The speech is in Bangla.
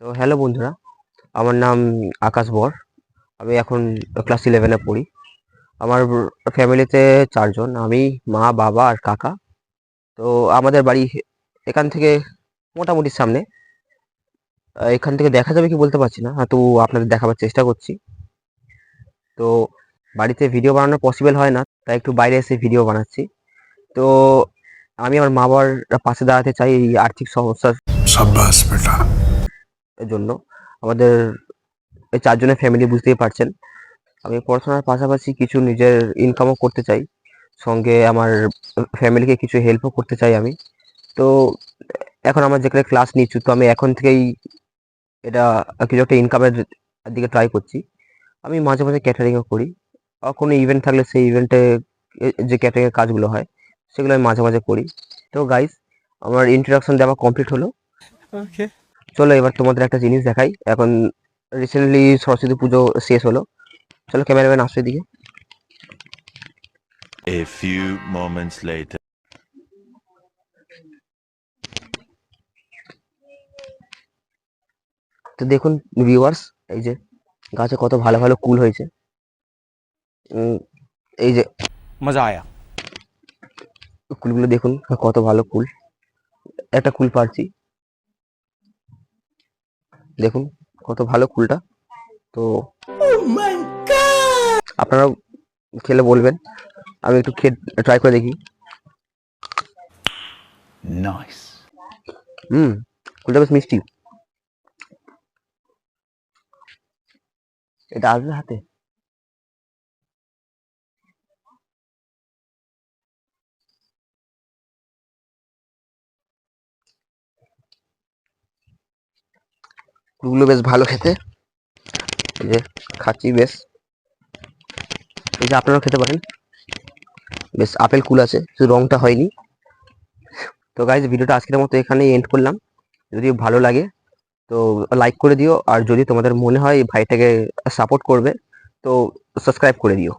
তো হ্যালো বন্ধুরা, আমার নাম আকাশ বর। আমি এখন ক্লাস 11-এ পড়ি। আমার ফ্যামিলিতে 4 জন, আমি, মা, বাবা আর কাকা। তো আমাদের বাড়ি এখান থেকে মোটামুটি সামনে। এখান থেকে দেখা যাবে কি বলতে পারছি না, তো আপনাদের দেখাবার চেষ্টা করছি। তো বাড়িতে ভিডিও বানানো পসিবল হয় না, তাই একটু বাইরে এসে ভিডিও বানাচ্ছি। তো আমি আমার মা বাবার পাশে দাঁড়াতে চাই এই আর্থিক সমস্যার शाबाश बेटा। জন্য। আমাদের এই 4 জনের ফ্যামিলি বুঝতেই পারছেন। আমি পড়াশোনার পাশাপাশি কিছু নিজের ইনকামও করতে চাই, সঙ্গে আমার ফ্যামিলিকে কিছু হেল্পও করতে চাই আমি। তো এখন আমার যেখানে ক্লাস নিচ্ছি, তো আমি এখন থেকেই এটা কিছু একটা ইনকামের দিকে ট্রাই করছি। আমি মাঝে মাঝে ক্যাটারিংও করি, আর কোনো ইভেন্ট থাকলে সেই ইভেন্টে যে ক্যাটারিংয়ের কাজগুলো হয় সেগুলো আমি মাঝে মাঝে করি। তো গাইস, আমার ইন্ট্রোডাকশন দেওয়া কমপ্লিট হলো। ওকে। চলো এবার তোমাদের একটা জিনিস দেখাই। এখন রিসেন্টলি সরস্বতী পুজো শেষ হলো। চলো ক্যামেরাম্যান আসো এদিকে। A few moments later. তো দেখুন ভিউয়ার্স, এই যে গাছে কত ভালো ভালো কুল হয়েছে। এই যে मजा आया। কুলগুলো দেখুন, কত ভালো কুল। একটা কুল পারছি, দেখুন কত ভালো কুলটা। তো আপনারাও খেলে বলবেন। আমি একটু খেয়ে ট্রাই করে দেখি। Nice. কুলটা বেশ মিষ্টি। এটা আসবে হাতে। কুলগুলো বেশ ভালো খেতে। এই যে খাচ্ছি বেশ। এই যে আপনারাও খেতে পারেন, বেশ আপেল কুল আছে, শুধু রংটা হয়নি। তো গাইজ, ভিডিওটা আজকের মতো এখানেই এন্ড করলাম। যদি ভালো লাগে তো লাইক করে দিও, আর যদি তোমাদের মনে হয় এই ভাইটাকে সাপোর্ট করবে তো সাবস্ক্রাইব করে দিও।